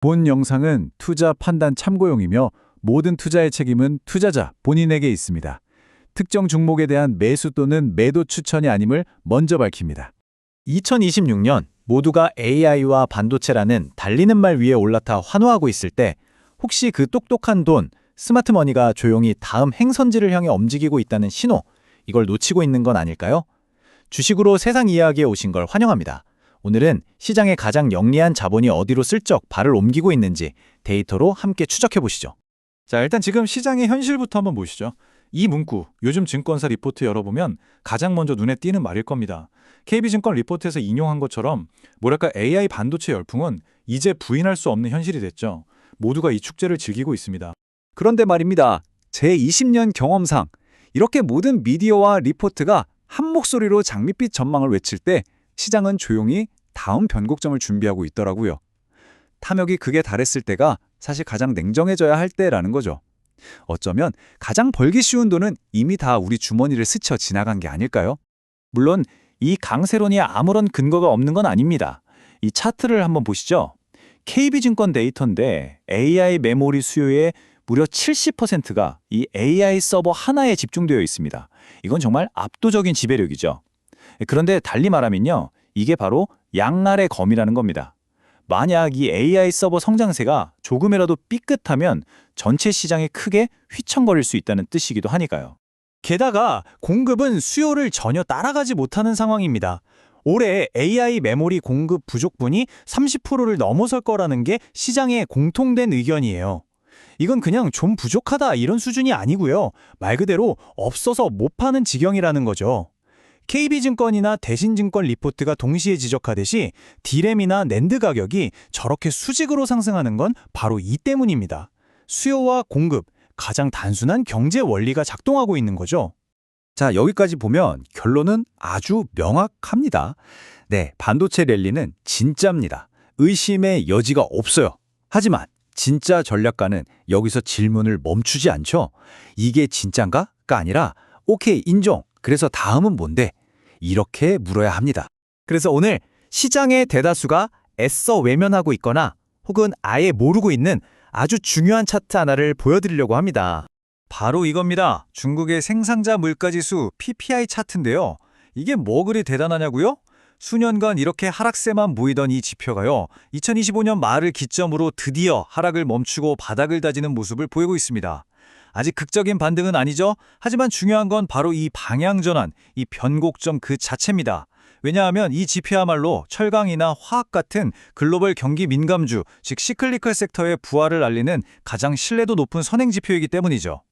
본 영상은 투자 판단 참고용이며 모든 투자의 책임은 투자자 본인에게 있습니다. 특정 종목에 대한 매수 또는 매도 추천이 아님을 먼저 밝힙니다. 2026년 모두가 AI와 반도체라는 달리는 말 위에 올라타 환호하고 있을 때 혹시 그 똑똑한 돈, 스마트머니가 조용히 다음 행선지를 향해 움직이고 있다는 신호, 이걸 놓치고 있는 건 아닐까요? 주식으로 세상 이야기에 오신 걸 환영합니다. 오늘은 시장의 가장 영리한 자본이 어디로 슬쩍 발을 옮기고 있는지 데이터로 함께 추적해 보시죠. 자, 일단 지금 시장의 현실부터 한번 보시죠. 이 문구, 요즘 증권사 리포트 열어보면 가장 먼저 눈에 띄는 말일 겁니다. KB증권 리포트에서 인용한 것처럼 AI 반도체 열풍은 이제 부인할 수 없는 현실이 됐죠. 모두가 이 축제를 즐기고 있습니다. 그런데 말입니다. 제 20년 경험상 이렇게 모든 미디어와 리포트가 한 목소리로 장밋빛 전망을 외칠 때 시장은 조용히 다음 변곡점을 준비하고 있더라고요. 탐욕이 극에 달했을 때가 사실 가장 냉정해져야 할 때라는 거죠. 어쩌면 가장 벌기 쉬운 돈은 이미 다 우리 주머니를 스쳐 지나간 게 아닐까요? 물론 이 강세론이 아무런 근거가 없는 건 아닙니다. 이 차트를 한번 보시죠. KB증권 데이터인데 AI 메모리 수요의 무려 70%가 이 AI 서버 하나에 집중되어 있습니다. 이건 정말 압도적인 지배력이죠. 그런데 달리 말하면요, 이게 바로 양날의 검이라는 겁니다. 만약 이 AI 서버 성장세가 조금이라도 삐끗하면 전체 시장이 크게 휘청거릴 수 있다는 뜻이기도 하니까요. 게다가 공급은 수요를 전혀 따라가지 못하는 상황입니다. 올해 AI 메모리 공급 부족분이 30%를 넘어설 거라는 게 시장의 공통된 의견이에요. 이건 그냥 좀 부족하다 이런 수준이 아니고요. 말 그대로 없어서 못 파는 지경이라는 거죠. KB증권이나 대신증권 리포트가 동시에 지적하듯이 D램이나 낸드 가격이 저렇게 수직으로 상승하는 건 바로 이 때문입니다. 수요와 공급, 가장 단순한 경제 원리가 작동하고 있는 거죠. 자, 여기까지 보면 결론은 아주 명확합니다. 네, 반도체 랠리는 진짜입니다. 의심의 여지가 없어요. 하지만 진짜 전략가는 여기서 질문을 멈추지 않죠. 이게 진짠가?가 아니라 오케이, 인정. 그래서 다음은 뭔데? 이렇게 물어야 합니다. 그래서 오늘 시장의 대다수가 애써 외면하고 있거나 혹은 아예 모르고 있는 아주 중요한 차트 하나를 보여드리려고 합니다. 바로 이겁니다. 중국의 생산자 물가지수 PPI 차트인데요. 이게 뭐 그리 대단하냐고요? 수년간 이렇게 하락세만 보이던 이 지표가요, 2025년 말을 기점으로 드디어 하락을 멈추고 바닥을 다지는 모습을 보이고 있습니다. 아직 극적인 반등은 아니죠. 하지만 중요한 건 바로 이 방향 전환, 이 변곡점 그 자체입니다. 왜냐하면 이 지표야말로 철강이나 화학 같은 글로벌 경기 민감주, 즉 시클리컬 섹터의 부활을 알리는 가장 신뢰도 높은 선행 지표이기 때문이죠.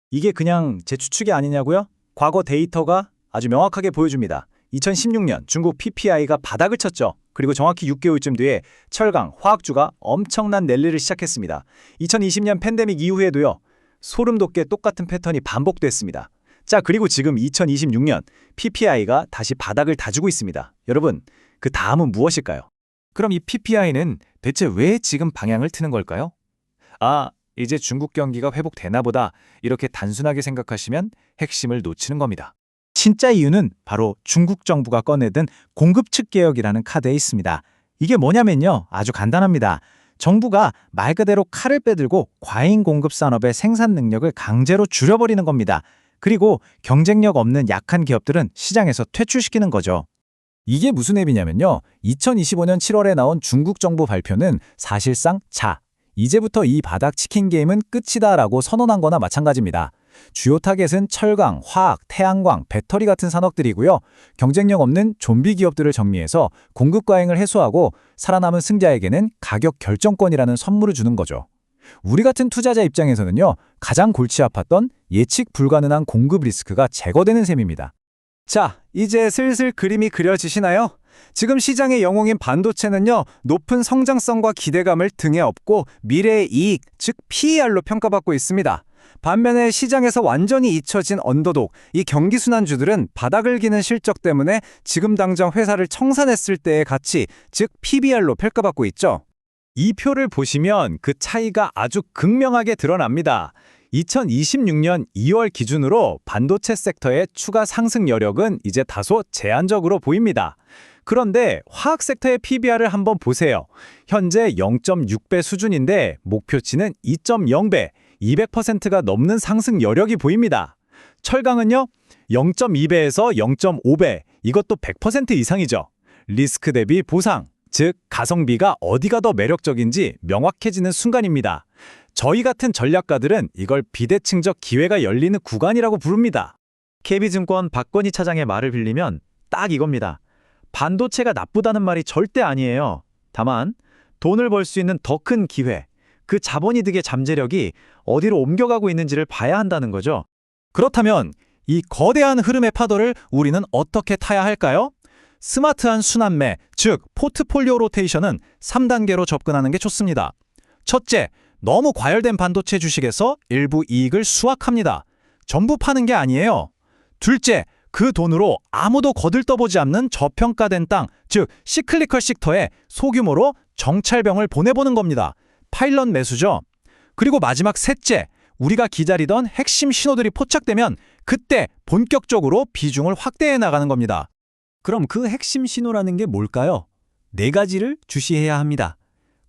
이게 그냥 제 추측이 아니냐고요? 과거 데이터가 아주 명확하게 보여줍니다. 2016년 중국 PPI가 바닥을 쳤죠. 그리고 정확히 6개월쯤 뒤에 철강, 화학주가 엄청난 랠리를 시작했습니다. 2020년 팬데믹 이후에도요, 소름 돋게 똑같은 패턴이 반복됐습니다. 자, 그리고 지금 2026년 PPI가 다시 바닥을 다지고 있습니다. 여러분, 그 다음은 무엇일까요? 그럼 이 PPI는 대체 왜 지금 방향을 트는 걸까요? 아, 이제 중국 경기가 회복되나 보다, 이렇게 단순하게 생각하시면 핵심을 놓치는 겁니다. 진짜 이유는 바로 중국 정부가 꺼내든 공급 측 개혁이라는 카드에 있습니다. 이게 뭐냐면요, 아주 간단합니다. 정부가 말 그대로 칼을 빼들고 과잉 공급 산업의 생산 능력을 강제로 줄여버리는 겁니다. 그리고 경쟁력 없는 약한 기업들은 시장에서 퇴출시키는 거죠. 이게 무슨 앱이냐면요, 2025년 7월에 나온 중국 정부 발표는 사실상 이제부터 이 바닥 치킨 게임은 끝이다 라고 선언한 거나 마찬가지입니다. 주요 타겟은 철강, 화학, 태양광, 배터리 같은 산업들이고요. 경쟁력 없는 좀비 기업들을 정리해서 공급 과잉을 해소하고 살아남은 승자에게는 가격 결정권이라는 선물을 주는 거죠. 우리 같은 투자자 입장에서는요, 가장 골치 아팠던 예측 불가능한 공급 리스크가 제거되는 셈입니다. 자, 이제 슬슬 그림이 그려지시나요? 지금 시장의 영웅인 반도체는요, 높은 성장성과 기대감을 등에 업고 미래의 이익, 즉 PER로 평가받고 있습니다. 반면에 시장에서 완전히 잊혀진 언더독, 이 경기순환주들은 바닥을 기는 실적 때문에 지금 당장 회사를 청산했을 때의 가치, 즉 PBR로 평가받고 있죠. 이 표를 보시면 그 차이가 아주 극명하게 드러납니다. 2026년 2월 기준으로 반도체 섹터의 추가 상승 여력은 이제 다소 제한적으로 보입니다. 그런데 화학 섹터의 PBR을 한번 보세요. 현재 0.6배 수준인데 목표치는 2.0배, 200%가 넘는 상승 여력이 보입니다. 철강은요, 0.2배에서 0.5배, 이것도 100% 이상이죠. 리스크 대비 보상, 즉 가성비가 어디가 더 매력적인지 명확해지는 순간입니다. 저희 같은 전략가들은 이걸 비대칭적 기회가 열리는 구간이라고 부릅니다. KB증권 박건희 차장의 말을 빌리면 딱 이겁니다. 반도체가 나쁘다는 말이 절대 아니에요. 다만 돈을 벌 수 있는 더 큰 기회, 그 자본이득의 잠재력이 어디로 옮겨가고 있는지를 봐야 한다는 거죠. 그렇다면 이 거대한 흐름의 파도를 우리는 어떻게 타야 할까요? 스마트한 순환매, 즉 포트폴리오 로테이션은 3단계로 접근하는 게 좋습니다. 첫째, 너무 과열된 반도체 주식에서 일부 이익을 수확합니다. 전부 파는 게 아니에요. 둘째, 그 돈으로 아무도 거들떠보지 않는 저평가된 땅, 즉 시클리컬 섹터에 소규모로 정찰병을 보내보는 겁니다. 파일럿 매수죠. 그리고 마지막 셋째, 우리가 기다리던 핵심 신호들이 포착되면 그때 본격적으로 비중을 확대해 나가는 겁니다. 그럼 그 핵심 신호라는 게 뭘까요? 네 가지를 주시해야 합니다.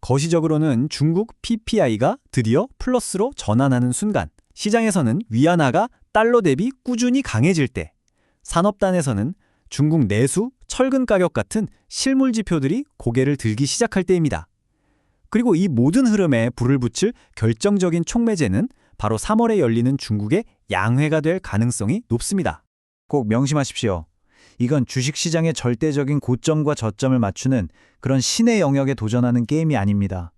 거시적으로는 중국 PPI가 드디어 플러스로 전환하는 순간, 시장에서는 위안화가 달러 대비 꾸준히 강해질 때, 산업단에서는 중국 내수, 철근 가격 같은 실물 지표들이 고개를 들기 시작할 때입니다. 그리고 이 모든 흐름에 불을 붙일 결정적인 촉매제는 바로 3월에 열리는 중국의 양회가 될 가능성이 높습니다. 꼭 명심하십시오. 이건 주식시장의 절대적인 고점과 저점을 맞추는 그런 신의 영역에 도전하는 게임이 아닙니다.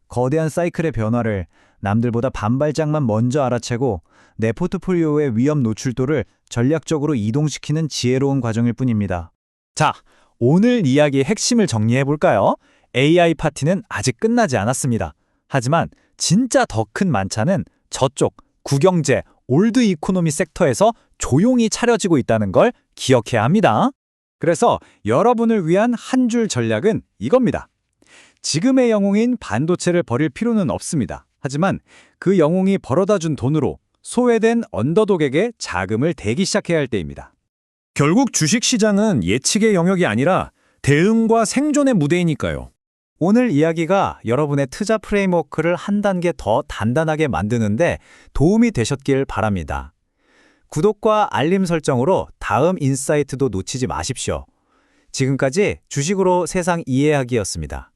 거대한 사이클의 변화를 남들보다 반발짝만 먼저 알아채고 내 포트폴리오의 위험 노출도를 전략적으로 이동시키는 지혜로운 과정일 뿐입니다. 자, 오늘 이야기의 핵심을 정리해 볼까요? AI 파티는 아직 끝나지 않았습니다. 하지만 진짜 더 큰 만찬은 저쪽 구경제, 올드 이코노미 섹터에서 조용히 차려지고 있다는 걸 기억해야 합니다. 그래서 여러분을 위한 한 줄 전략은 이겁니다. 지금의 영웅인 반도체를 버릴 필요는 없습니다. 하지만 그 영웅이 벌어다준 돈으로 소외된 언더독에게 자금을 대기 시작해야 할 때입니다. 결국 주식시장은 예측의 영역이 아니라 대응과 생존의 무대이니까요. 오늘 이야기가 여러분의 투자 프레임워크를 한 단계 더 단단하게 만드는데 도움이 되셨길 바랍니다. 구독과 알림 설정으로 다음 인사이트도 놓치지 마십시오. 지금까지 주식으로 세상 이해하기였습니다.